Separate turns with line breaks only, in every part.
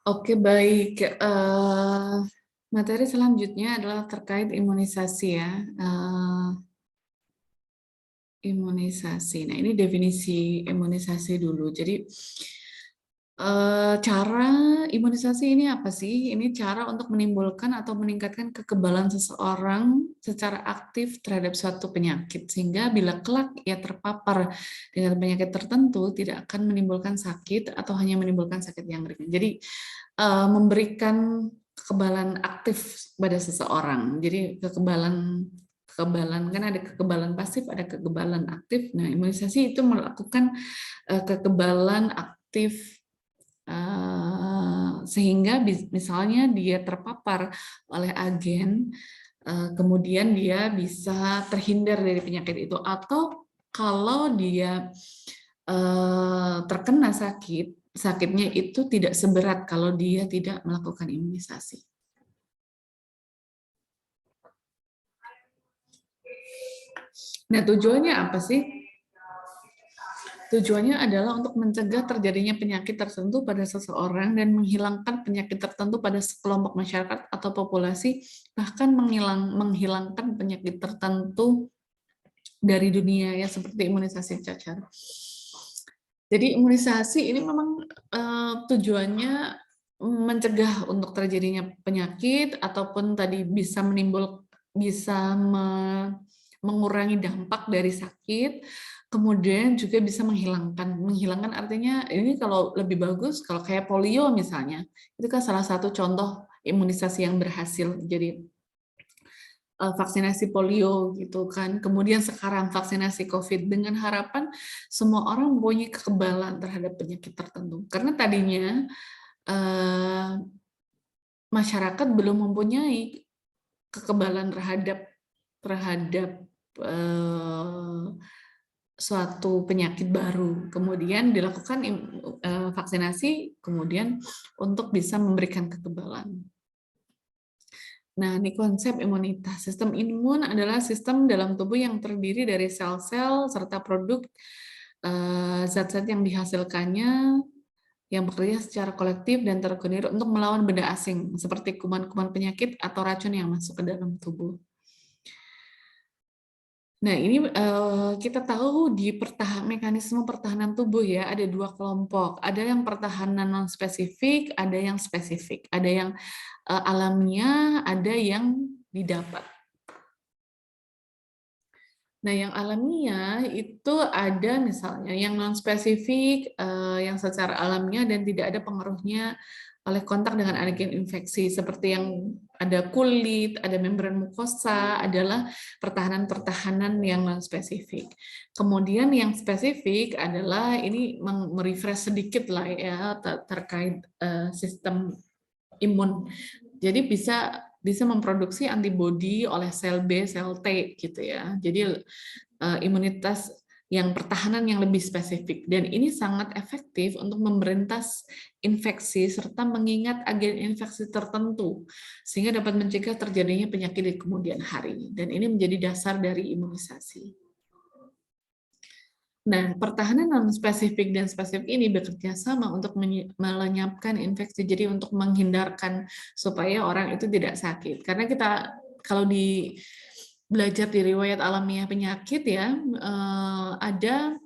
Oke, baik. Materi selanjutnya adalah terkait imunisasi ya. Imunisasi. Nah, ini definisi imunisasi dulu. Jadi, cara imunisasi ini apa sih? Ini cara untuk menimbulkan atau meningkatkan kekebalan seseorang secara aktif terhadap suatu penyakit, sehingga bila kelak ia terpapar dengan penyakit tertentu, tidak akan menimbulkan sakit atau hanya menimbulkan sakit yang ringan. Jadi, memberikan kekebalan aktif pada seseorang. Jadi, kekebalan kan ada kekebalan pasif, ada kekebalan aktif. Nah, imunisasi itu melakukan kekebalan aktif sehingga misalnya dia terpapar oleh agen, kemudian dia bisa terhindar dari penyakit itu, atau kalau dia terkena sakitnya itu tidak seberat kalau dia tidak melakukan imunisasi. Nah, tujuannya apa sih? Tujuannya adalah untuk mencegah terjadinya penyakit tertentu pada seseorang dan menghilangkan penyakit tertentu pada sekelompok masyarakat atau populasi, bahkan menghilangkan penyakit tertentu dari dunia ya, seperti imunisasi cacar. Jadi imunisasi ini memang tujuannya mencegah untuk terjadinya penyakit ataupun tadi bisa mengurangi dampak dari sakit, kemudian juga bisa menghilangkan artinya ini kalau lebih bagus kalau kayak polio misalnya, itu kan salah satu contoh imunisasi yang berhasil. Jadi vaksinasi polio gitu kan, kemudian sekarang vaksinasi COVID, dengan harapan semua orang mempunyai kekebalan terhadap penyakit tertentu. Karena tadinya masyarakat belum mempunyai kekebalan terhadap suatu penyakit baru, kemudian dilakukan vaksinasi, kemudian untuk bisa memberikan kekebalan. Nah, ini konsep imunitas. Sistem imun adalah sistem dalam tubuh yang terdiri dari sel-sel serta produk zat-zat yang dihasilkannya yang bekerja secara kolektif dan terkoordinir untuk melawan benda asing seperti kuman-kuman penyakit atau racun yang masuk ke dalam tubuh. Nah, ini kita tahu di mekanisme pertahanan tubuh ya, ada dua kelompok. Ada yang pertahanan non-spesifik, ada yang spesifik. Ada yang alamiah, ada yang didapat. Nah, yang alamiah itu ada misalnya yang non-spesifik, yang secara alamiah dan tidak ada pengaruhnya oleh kontak dengan agen infeksi, seperti yang ada kulit, ada membran mukosa, adalah pertahanan-pertahanan yang non-spesifik. Kemudian yang spesifik adalah, ini merefresh sedikit lah ya, terkait sistem imun. Jadi bisa memproduksi antibodi oleh sel B, sel T gitu ya. Jadi imunitas yang pertahanan yang lebih spesifik, dan ini sangat efektif untuk memberantas infeksi serta mengingat agen infeksi tertentu sehingga dapat mencegah terjadinya penyakit di kemudian hari, dan ini menjadi dasar dari imunisasi. Nah, pertahanan non-spesifik dan spesifik ini bekerja sama untuk melenyapkan infeksi, jadi untuk menghindarkan supaya orang itu tidak sakit. Karena kita kalau belajar di riwayat alamiah penyakit ya, ada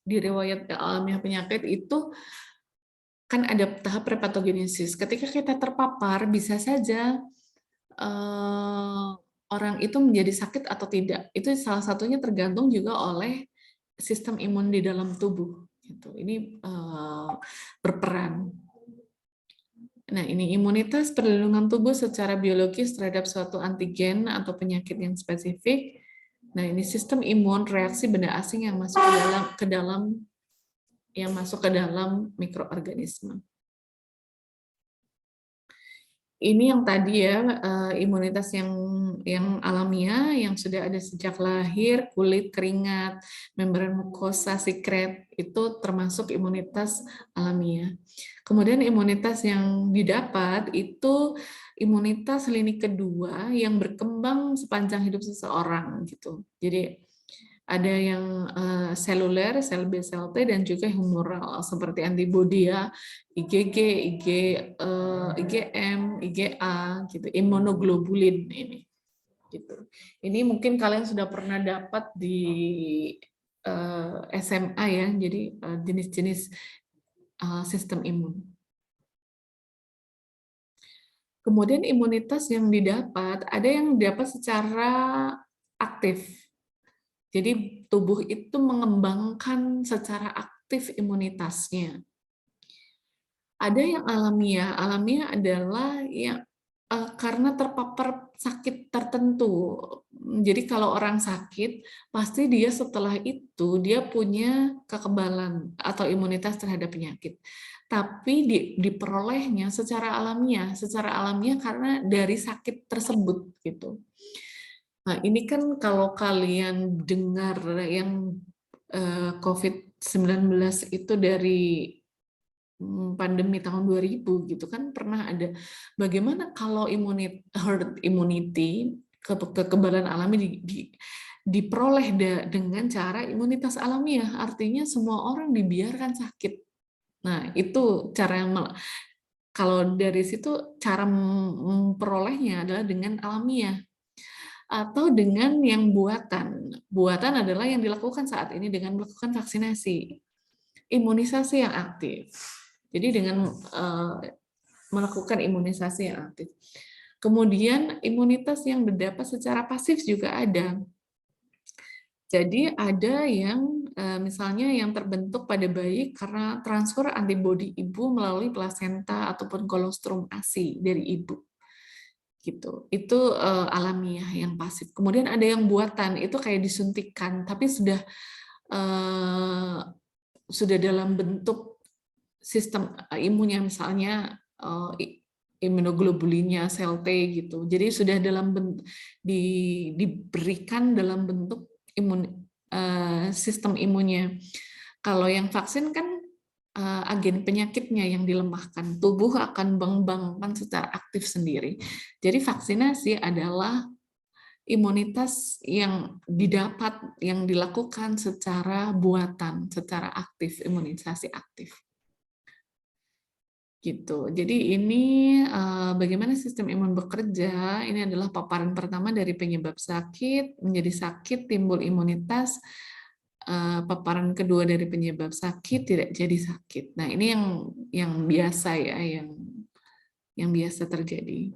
di riwayat alamiah penyakit itu kan ada tahap prepatogenesis. Ketika kita terpapar, bisa saja orang itu menjadi sakit atau tidak. Itu salah satunya tergantung juga oleh sistem imun di dalam tubuh. Gitu. Ini berperan. Nah, ini imunitas perlindungan tubuh secara biologis terhadap suatu antigen atau penyakit yang spesifik. Nah, ini sistem imun reaksi benda asing yang masuk ke dalam mikroorganisme. Ini yang tadi ya, imunitas yang alamiah yang sudah ada sejak lahir, kulit, keringat, membran mukosa, sekret, itu termasuk imunitas alamiah. Kemudian imunitas yang didapat itu imunitas lini kedua yang berkembang sepanjang hidup seseorang gitu. Jadi Ada yang seluler, sel B, sel T, dan juga humoral seperti antibodi ya, IgG, IgM, IgA, gitu, imunoglobulin ini. Gitu. Ini mungkin kalian sudah pernah dapat di SMA ya, jadi jenis-jenis sistem imun. Kemudian imunitas yang didapat, ada yang didapat secara aktif. Jadi tubuh itu mengembangkan secara aktif imunitasnya. Ada yang alamiah. Alamiah adalah yang karena terpapar sakit tertentu. Jadi kalau orang sakit, pasti dia setelah itu dia punya kekebalan atau imunitas terhadap penyakit. Tapi diperolehnya secara alamiah karena dari sakit tersebut gitu. Nah, ini kan kalau kalian dengar yang COVID-19 itu dari pandemi tahun 2000 gitu kan pernah ada bagaimana kalau herd immunity kekebalan alami diperoleh dengan cara imunitas alamiah, artinya semua orang dibiarkan sakit. Nah, itu cara yang kalau dari situ cara memperolehnya adalah dengan alamiah atau dengan yang buatan. Buatan adalah yang dilakukan saat ini dengan melakukan vaksinasi, imunisasi yang aktif. Jadi dengan melakukan imunisasi yang aktif. Kemudian imunitas yang didapat secara pasif juga ada. Jadi ada yang misalnya yang terbentuk pada bayi karena transfer antibodi ibu melalui plasenta ataupun kolostrum ASI dari ibu. Gitu. Itu alamiah yang pasif. Kemudian ada yang buatan, itu kayak disuntikan tapi sudah dalam bentuk sistem imunnya, misalnya imunoglobulinnya sel T gitu. Jadi sudah diberikan dalam bentuk sistem imunnya. Kalau yang vaksin kan agen penyakitnya yang dilemahkan, tubuh akan mengembangkan secara aktif sendiri. Jadi vaksinasi adalah imunitas yang didapat, yang dilakukan secara buatan, secara aktif, imunisasi aktif. Gitu. Jadi ini bagaimana sistem imun bekerja. Ini adalah paparan pertama dari penyebab sakit, menjadi sakit, timbul imunitas. Paparan kedua dari penyebab sakit, tidak jadi sakit. Nah, ini yang biasa ya, yang biasa terjadi.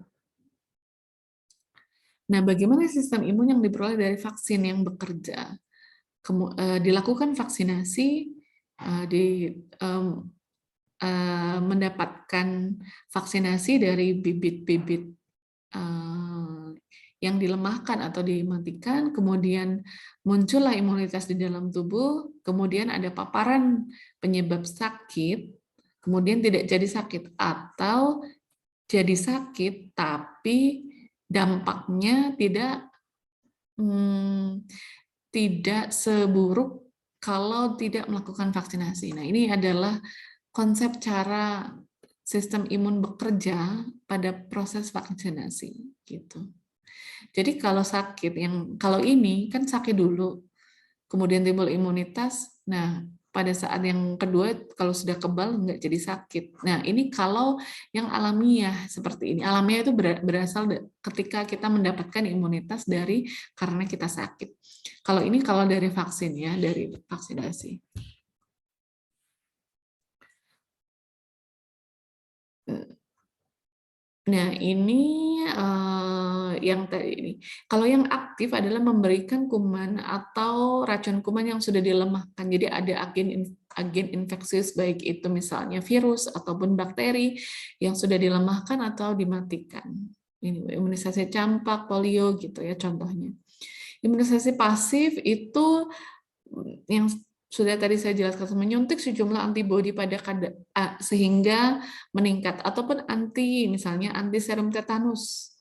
Nah, bagaimana sistem imun yang diperoleh dari vaksin yang bekerja? Dilakukan vaksinasi, mendapatkan vaksinasi dari bibit-bibit yang dilemahkan atau dimatikan, kemudian muncullah imunitas di dalam tubuh, kemudian ada paparan penyebab sakit, kemudian tidak jadi sakit, atau jadi sakit tapi dampaknya tidak seburuk kalau tidak melakukan vaksinasi. Nah, ini adalah konsep cara sistem imun bekerja pada proses vaksinasi gitu. Jadi kalau sakit kalau ini kan sakit dulu, kemudian timbul imunitas. Nah, pada saat yang kedua kalau sudah kebal nggak jadi sakit. Nah, ini kalau yang alamiah seperti ini. Alamiah itu berasal ketika kita mendapatkan imunitas karena kita sakit. Kalau ini kalau dari vaksin ya, dari vaksinasi. Nah, ini yang tadi ini. Kalau yang aktif adalah memberikan kuman atau racun kuman yang sudah dilemahkan. Jadi ada agen infeksius, baik itu misalnya virus ataupun bakteri yang sudah dilemahkan atau dimatikan. Ini imunisasi campak, polio gitu ya contohnya. Imunisasi pasif itu yang sudah tadi saya jelaskan, menyuntik sejumlah antibodi pada sehingga meningkat, ataupun misalnya anti serum tetanus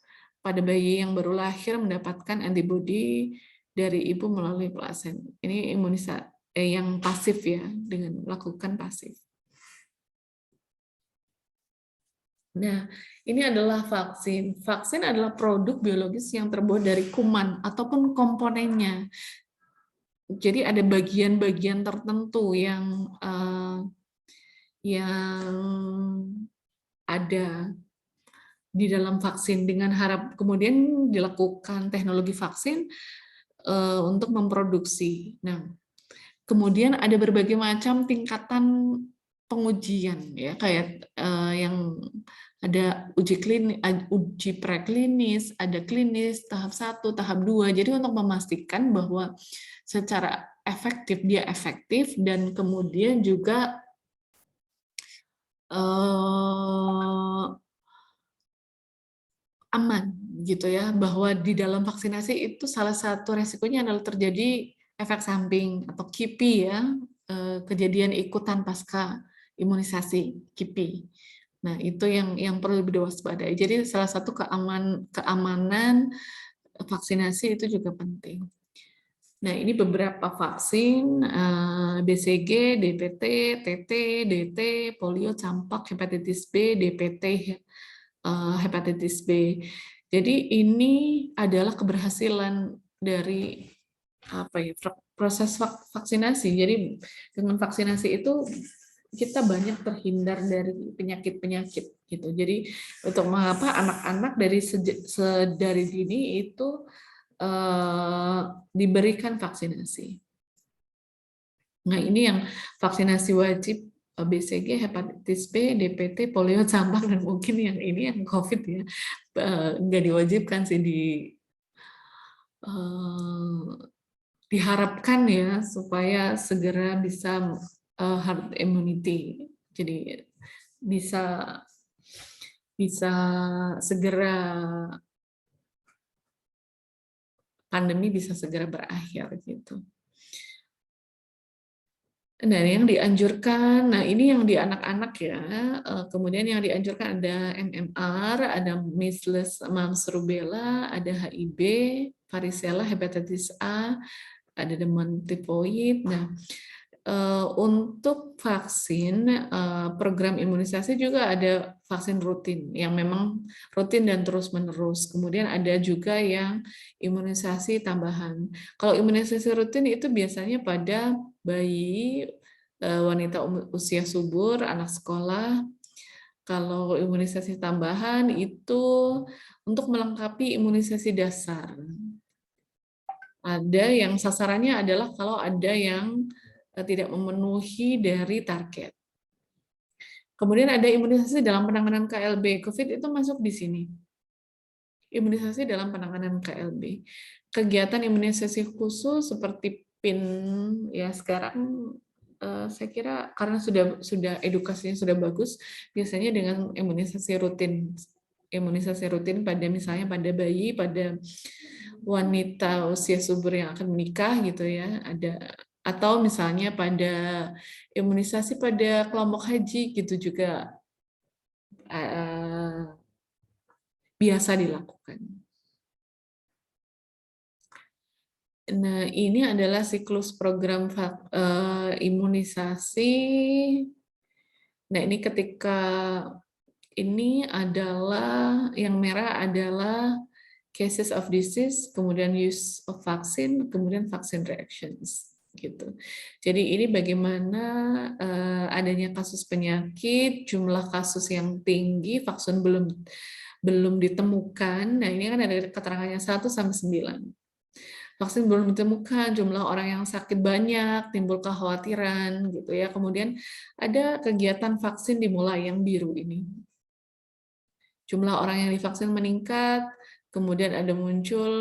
pada bayi yang baru lahir mendapatkan antibodi dari ibu melalui plasenta. Ini imunisasi yang pasif ya, dengan melakukan pasif. Nah, ini adalah vaksin. Vaksin adalah produk biologis yang terbuat dari kuman ataupun komponennya. Jadi ada bagian-bagian tertentu yang ada di dalam vaksin dengan harap kemudian dilakukan teknologi vaksin untuk memproduksi. Nah, kemudian ada berbagai macam tingkatan pengujian ya, kayak yang ada uji preklinis, ada klinis tahap 1, tahap 2. Jadi untuk memastikan bahwa secara efektif dia efektif dan kemudian juga aman gitu ya, bahwa di dalam vaksinasi itu salah satu resikonya adalah terjadi efek samping atau KIPI ya, kejadian ikutan pasca imunisasi KIPI. Nah, itu yang perlu lebih diwaspadai. Jadi salah satu keamanan vaksinasi itu juga penting. Nah, ini beberapa vaksin BCG, DPT, TT, DT, polio, campak, hepatitis B, DPT, hepatitis B. Jadi ini adalah keberhasilan dari proses vaksinasi. Jadi dengan vaksinasi itu kita banyak terhindar dari penyakit-penyakit gitu. Jadi untuk mengapa anak-anak dari dini itu diberikan vaksinasi. Nah, ini yang vaksinasi wajib BCG, hepatitis B, DPT, polio, campak, dan mungkin yang ini yang COVID ya, nggak diwajibkan sih diharapkan ya supaya segera bisa herd immunity, jadi bisa segera pandemi bisa segera berakhir gitu. Nah, yang dianjurkan, nah ini yang di anak-anak ya, kemudian yang dianjurkan ada MMR, ada measles, mumps, rubella, ada HIV, varicella, hepatitis A, ada demam tifoid. Nah, untuk vaksin, program imunisasi juga ada vaksin rutin yang memang rutin dan terus-menerus. Kemudian ada juga yang imunisasi tambahan. Kalau imunisasi rutin itu biasanya pada bayi, wanita usia subur, anak sekolah. Kalau imunisasi tambahan itu untuk melengkapi imunisasi dasar. Ada yang sasarannya adalah kalau ada yang tidak memenuhi dari target. Kemudian ada imunisasi dalam penanganan KLB. COVID itu masuk di sini. Imunisasi dalam penanganan KLB. Kegiatan imunisasi khusus seperti PIN ya sekarang saya kira karena sudah edukasinya sudah bagus, biasanya dengan imunisasi rutin. Imunisasi rutin pada misalnya pada bayi, pada wanita usia subur yang akan menikah gitu ya, ada atau misalnya pada imunisasi pada kelompok haji gitu juga biasa dilakukan. Nah, ini adalah siklus program imunisasi. Nah, ini ketika ini adalah yang merah adalah cases of disease, kemudian use of vaccine, kemudian vaccine reactions gitu. Jadi ini bagaimana adanya kasus penyakit, jumlah kasus yang tinggi, vaksin belum ditemukan. Nah, ini kan ada keterangannya 1 sampai 9. Vaksin belum ditemukan, jumlah orang yang sakit banyak, timbul kekhawatiran gitu ya. Kemudian ada kegiatan vaksin dimulai yang biru ini. Jumlah orang yang divaksin meningkat, kemudian ada muncul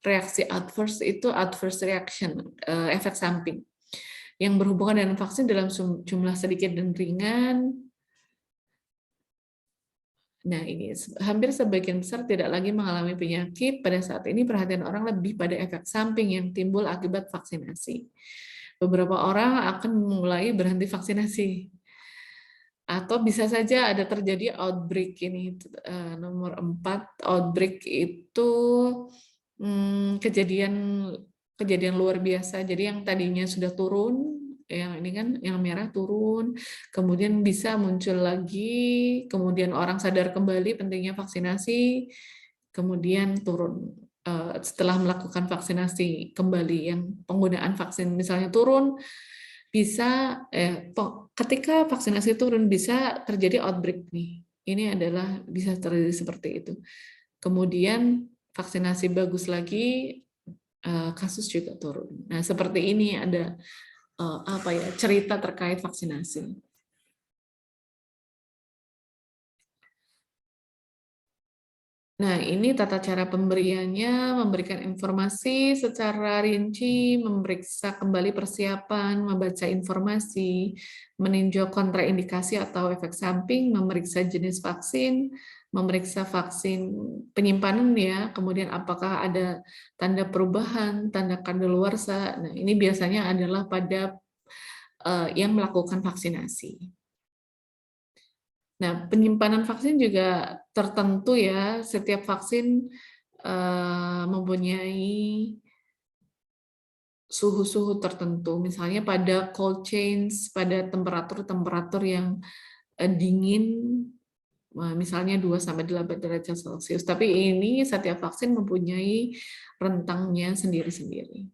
reaksi adverse, itu adverse reaction, efek samping yang berhubungan dengan vaksin dalam jumlah sedikit dan ringan. Nah, ini hampir sebagian besar tidak lagi mengalami penyakit. Pada saat ini perhatian orang lebih pada efek samping yang timbul akibat vaksinasi. Beberapa orang akan mulai berhenti vaksinasi. Atau bisa saja ada terjadi outbreak ini. Nomor 4, outbreak itu kejadian luar biasa. Jadi yang tadinya sudah turun, yang ini kan yang merah turun, kemudian bisa muncul lagi, kemudian orang sadar kembali pentingnya vaksinasi, kemudian turun setelah melakukan vaksinasi kembali, yang penggunaan vaksin misalnya turun, bisa ketika vaksinasi turun bisa terjadi outbreak nih. Ini adalah bisa terjadi seperti itu. Kemudian vaksinasi bagus lagi, kasus juga turun. Nah, seperti ini ada cerita terkait vaksinasi. Nah, ini tata cara pemberiannya, memberikan informasi secara rinci, memeriksa kembali persiapan, membaca informasi, meninjau kontraindikasi atau efek samping, memeriksa jenis vaksin, memeriksa vaksin penyimpanan ya, kemudian apakah ada tanda perubahan, tanda kadaluarsa. Nah, ini biasanya adalah pada yang melakukan vaksinasi. Nah, penyimpanan vaksin juga tertentu ya, setiap vaksin mempunyai suhu-suhu tertentu. Misalnya pada cold chains, pada temperatur-temperatur yang dingin, misalnya 2-8 derajat Celcius. Tapi ini setiap vaksin mempunyai rentangnya sendiri-sendiri.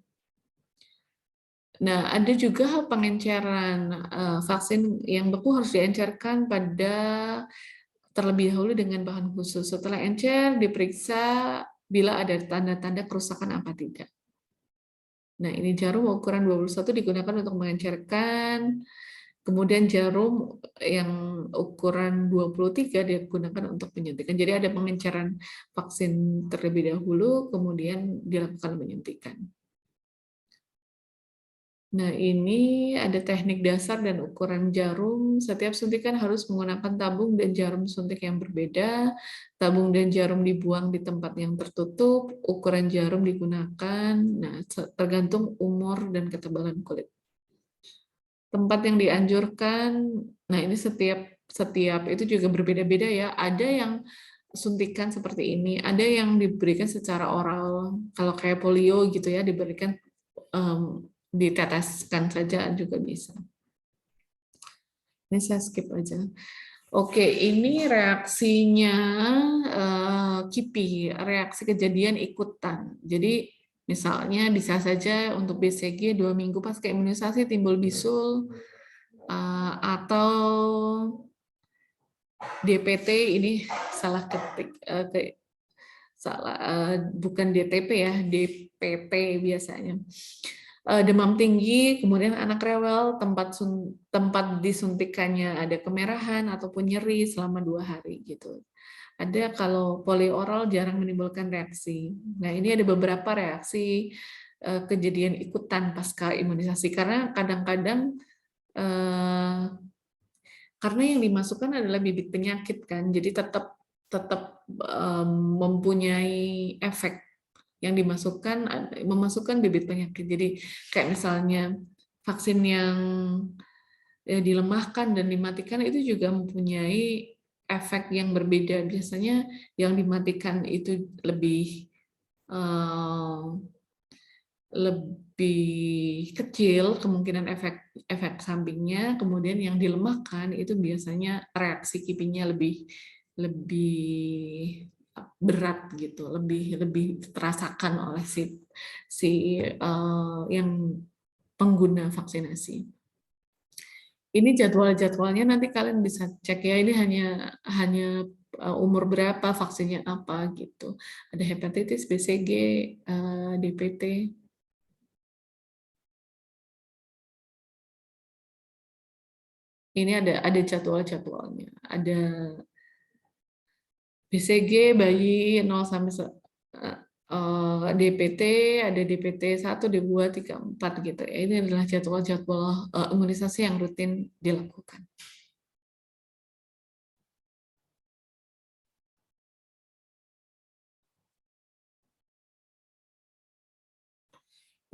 Nah, ada juga pengenceran vaksin yang beku harus diencerkan pada terlebih dahulu dengan bahan khusus. Setelah encer, diperiksa bila ada tanda-tanda kerusakan apa tidak. Nah, ini jarum ukuran 21 digunakan untuk mengencerkan, kemudian jarum yang ukuran 23 digunakan untuk penyuntikan. Jadi ada pengenceran vaksin terlebih dahulu, kemudian dilakukan penyuntikan. Nah, ini ada teknik dasar dan ukuran jarum. Setiap suntikan harus menggunakan tabung dan jarum suntik yang berbeda. Tabung dan jarum dibuang di tempat yang tertutup. Ukuran jarum digunakan, nah, tergantung umur dan ketebalan kulit. Tempat yang dianjurkan, nah ini setiap itu juga berbeda-beda ya. Ada yang suntikan seperti ini, ada yang diberikan secara oral. Kalau kayak polio gitu ya, diberikan diteteskan saja juga bisa. Ini saya skip aja. Oke, ini reaksinya KIPI, reaksi kejadian ikutan. Jadi misalnya bisa saja untuk BCG 2 minggu pasca imunisasi timbul bisul, atau DPT, ini salah ketik, bukan DTP ya, DPT biasanya. Demam tinggi, kemudian anak rewel, tempat disuntikannya ada kemerahan ataupun nyeri selama 2 hari gitu. Ada kalau polioral jarang menimbulkan reaksi. Nah, ini ada beberapa reaksi kejadian ikutan pasca imunisasi karena kadang-kadang karena yang dimasukkan adalah bibit penyakit kan, jadi tetap mempunyai efek. Yang memasukkan bibit penyakit. Jadi kayak misalnya vaksin yang dilemahkan dan dimatikan itu juga mempunyai efek yang berbeda. Biasanya yang dimatikan itu lebih kecil kemungkinan efek sampingnya, kemudian yang dilemahkan itu biasanya reaksi KIPI-nya lebih berat gitu, lebih terasakan oleh si yang pengguna vaksinasi. Ini jadwalnya nanti kalian bisa cek ya, ini hanya umur berapa, vaksinnya apa gitu. Ada hepatitis, BCG, DPT. Ini ada jadwalnya. Ada BCG bayi 0 sampai DPT, ada DPT 1, D2, 3, 4 gitu. Ini adalah jadwal imunisasi yang rutin dilakukan.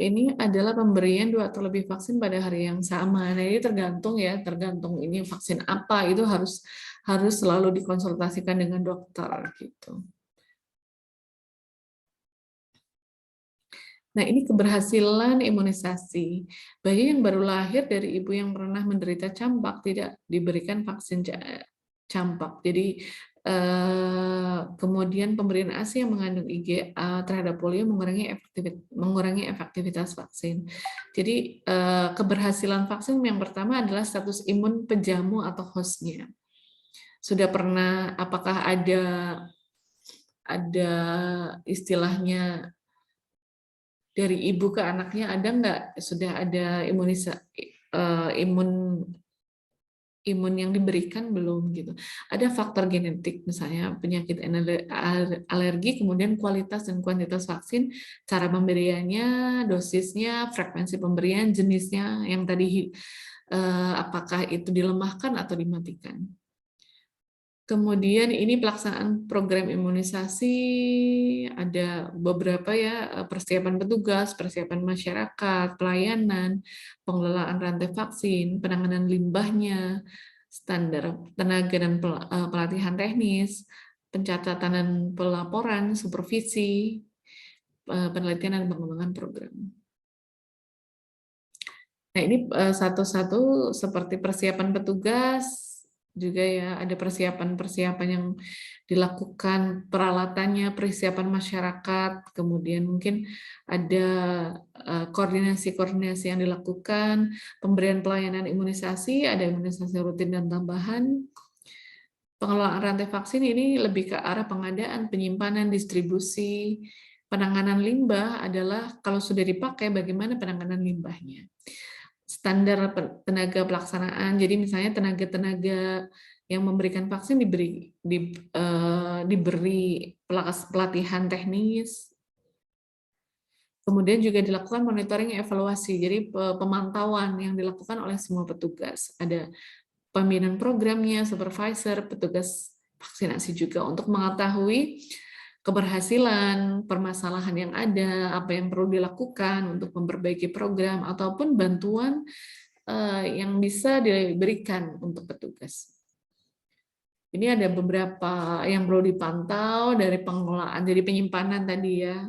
Ini adalah pemberian 2 atau lebih vaksin pada hari yang sama. Nah, ini tergantung ini vaksin apa, itu harus selalu dikonsultasikan dengan dokter gitu. Nah, ini keberhasilan imunisasi. Bayi yang baru lahir dari ibu yang pernah menderita campak tidak diberikan vaksin campak. Jadi Kemudian pemberian ASI yang mengandung IgA terhadap polio mengurangi efektivitas vaksin. Jadi keberhasilan vaksin yang pertama adalah status imun penjamu atau hostnya. Sudah pernah, apakah ada istilahnya dari ibu ke anaknya, ada nggak sudah ada imun yang diberikan belum gitu. Ada faktor genetik misalnya penyakit alergi, kemudian kualitas dan kuantitas vaksin, cara pemberiannya, dosisnya, frekuensi pemberian, jenisnya yang tadi apakah itu dilemahkan atau dimatikan. Kemudian ini pelaksanaan program imunisasi, ada beberapa ya, persiapan petugas, persiapan masyarakat, pelayanan, pengelolaan rantai vaksin, penanganan limbahnya, standar tenaga dan pelatihan teknis, pencatatan dan pelaporan, supervisi, penelitian dan pengembangan program. Nah, ini satu-satu seperti persiapan petugas, juga ya ada persiapan-persiapan yang dilakukan, peralatannya, persiapan masyarakat, kemudian mungkin ada koordinasi-koordinasi yang dilakukan, pemberian pelayanan imunisasi, ada imunisasi rutin dan tambahan. Pengelolaan rantai vaksin ini lebih ke arah pengadaan, penyimpanan, distribusi, penanganan limbah adalah kalau sudah dipakai bagaimana penanganan limbahnya. Standar tenaga pelaksanaan, jadi misalnya tenaga-tenaga yang memberikan vaksin diberi pelatihan teknis, kemudian juga dilakukan monitoring evaluasi, jadi pemantauan yang dilakukan oleh semua petugas, ada pembinaan programnya, supervisor, petugas vaksinasi juga untuk mengetahui keberhasilan, permasalahan yang ada, apa yang perlu dilakukan untuk memperbaiki program, ataupun bantuan yang bisa diberikan untuk petugas. Ini ada beberapa yang perlu dipantau dari pengelolaan, dari penyimpanan tadi ya,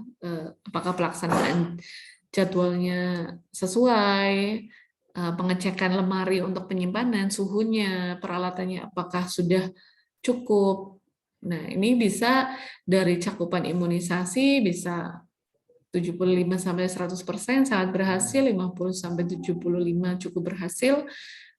apakah pelaksanaan jadwalnya sesuai, pengecekan lemari untuk penyimpanan, suhunya, peralatannya apakah sudah cukup. Nah, ini bisa dari cakupan imunisasi bisa 75-100% sangat berhasil, 50-75 cukup berhasil,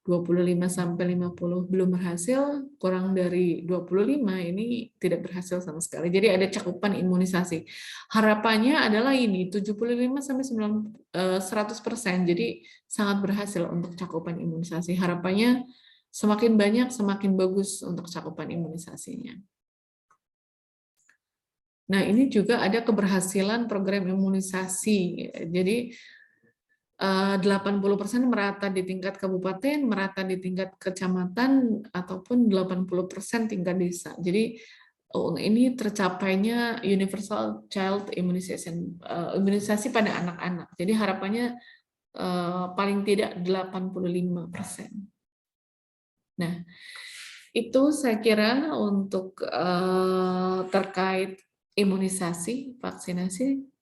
25-50 belum berhasil, kurang dari 25 ini tidak berhasil sama sekali. Jadi ada cakupan imunisasi. Harapannya adalah ini 75-100%. Jadi sangat berhasil untuk cakupan imunisasi. Harapannya semakin banyak semakin bagus untuk cakupan imunisasinya. Nah, ini juga ada keberhasilan program imunisasi. Jadi 80% merata di tingkat kabupaten, merata di tingkat kecamatan, ataupun 80% tingkat desa. Jadi ini tercapainya Universal Child Immunization, imunisasi pada anak-anak. Jadi harapannya paling tidak 85%. Nah, itu saya kira untuk terkait imunisasi, vaksinasi.